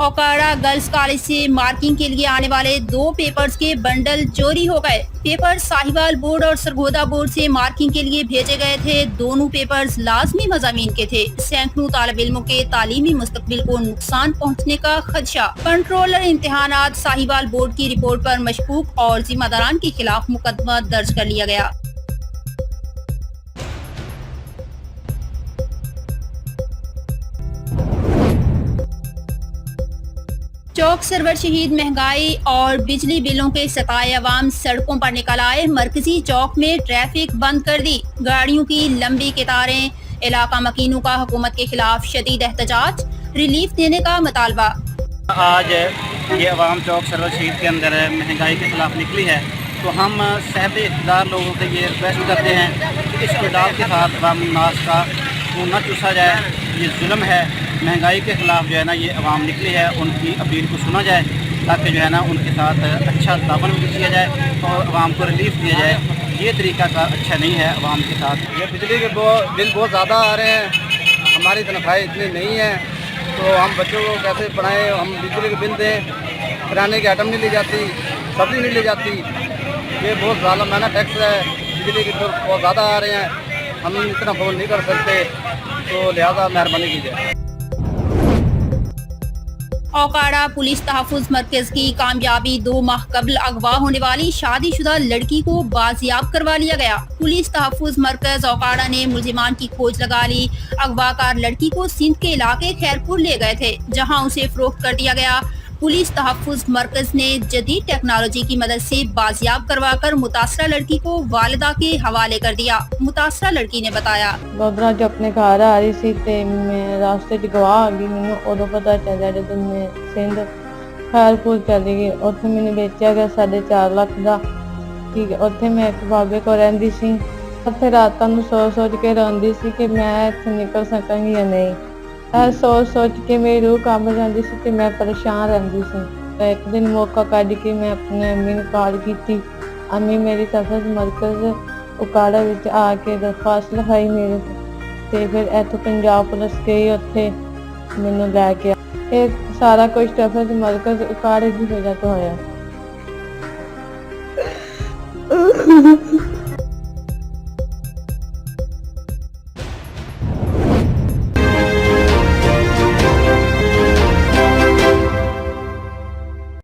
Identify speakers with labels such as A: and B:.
A: Okara girls college से marking के लिए आने वाले 2 पेपर्स के बंडल चोरी हो गए। पेपर साहिवाल बोर्ड और सरगोदा बोर्ड से मार्किंग के लिए भेजे गए थे। दोनों पेपर्स लाजमी मज़ामीन के थे। सैकड़ों तालिब इल्मों के तालीमी मुस्तकबिल को नुकसान पहुंचने का खदशा। कंट्रोलर इम्तिहानात साहिवाल बोर्ड की रिपोर्ट पर मशकूक और जिम्मेदारान के खिलाफ मुकदमा दर्ज कर लिया गया। चौक सरवर शहीद महंगाई और बिजली बिलों के सताए अवाम सड़कों पर निकल आए। मरकजी चौक में ट्रैफिक बंद कर दी। गाड़ियों की लंबी कतारें। इलाका मकीनों का हुकूमत के खिलाफ शदीद एहतजाज। रिलीफ देने का मुतालबा।
B: आज ये अवाम चौक सरवर शहीद के अंदर महंगाई के खिलाफ निकली है, तो हम सहब इक़्तिदार लोगों से ये रिक्वेस्ट करते हैं कि इस अंदाज के साथ अवाम नास का खून न चूसा जाए। ये जुल्म है। महंगाई के ख़िलाफ़ जो है ना ये अवाम निकली है, उनकी अपील को सुना जाए ताकि जो है ना उनके साथ अच्छा तावन भी किया जाए और अवाम को रिलीफ दिया जाए। ये तरीका का अच्छा नहीं है अवाम के साथ।
C: ये बिजली के बिल बहुत ज़्यादा आ रहे हैं, हमारी तनख्वाहें इतनी नहीं है, तो हम बच्चों को कैसे पढ़ाएं। हम बिजली के बिल दें, किराने की आइटम नहीं ली जाती, सब्ज़ी नहीं ली जाती। ये बहुत ज़ालिमाना टैक्स है। बिजली के बिल बहुत ज़्यादा आ रहे हैं, हम इतना फोन नहीं कर सकते, तो लिहाजा मेहरबानी कीजिए।
A: ओकाड़ा पुलिस तहफ़्फ़ुज़ मरकज़ की कामयाबी। 2 माह कबल अगवा होने वाली शादीशुदा लड़की को बाजियाब करवा लिया गया। पुलिस तहफ़्फ़ुज़ मरकज़ ओकाड़ा ने मुल्ज़िमान की खोज लगा ली। अगवाकार लड़की को सिंध के इलाके खैरपुर ले गए थे, जहां उसे फरोख्त कर दिया गया। पुलिस तहफ़्फ़ुज़ मरकज़ ने जदीद टेक्नोलॉजी की मदद से बाजियाब करवाकर मुतासरा लड़की को वालिदा के हवाले कर दिया। मुतासरा लड़की ने बताया,
D: बबरा जो अपने घर आ रही सी ते मैं रास्ते च गवा आ गई। मैंने उदों पता चलिया जब मैं सिंध खैरपुर चली गई। उत्थे मैंने बेचा गया 4.5 लाख का। ठीक है, उत्थे मैं एक बाबे को रहिंदी सी। उत्थे रातां नूं सोच के रोंदी सी कि मैं इत्थों निकल सकांगी या नहीं। सोच के मेरी रूह कांब जाती सी ते मैं परेशान रहंदी सी। एक दिन मौका कढ के मैं अपने अम्मी नूं कॉल की। अम्मी मेरी तहफ़्फ़ुज़ मरकज़ उकाड़ा विच आके दरखास्त लिखाई मेरे ते फिर इत्थों पंजाब पुलिस गई, उत्थे मैनूं लैके ये सारा कुछ तहफ़्फ़ुज़ मरकज़ उकाड़े की वजह तो होया।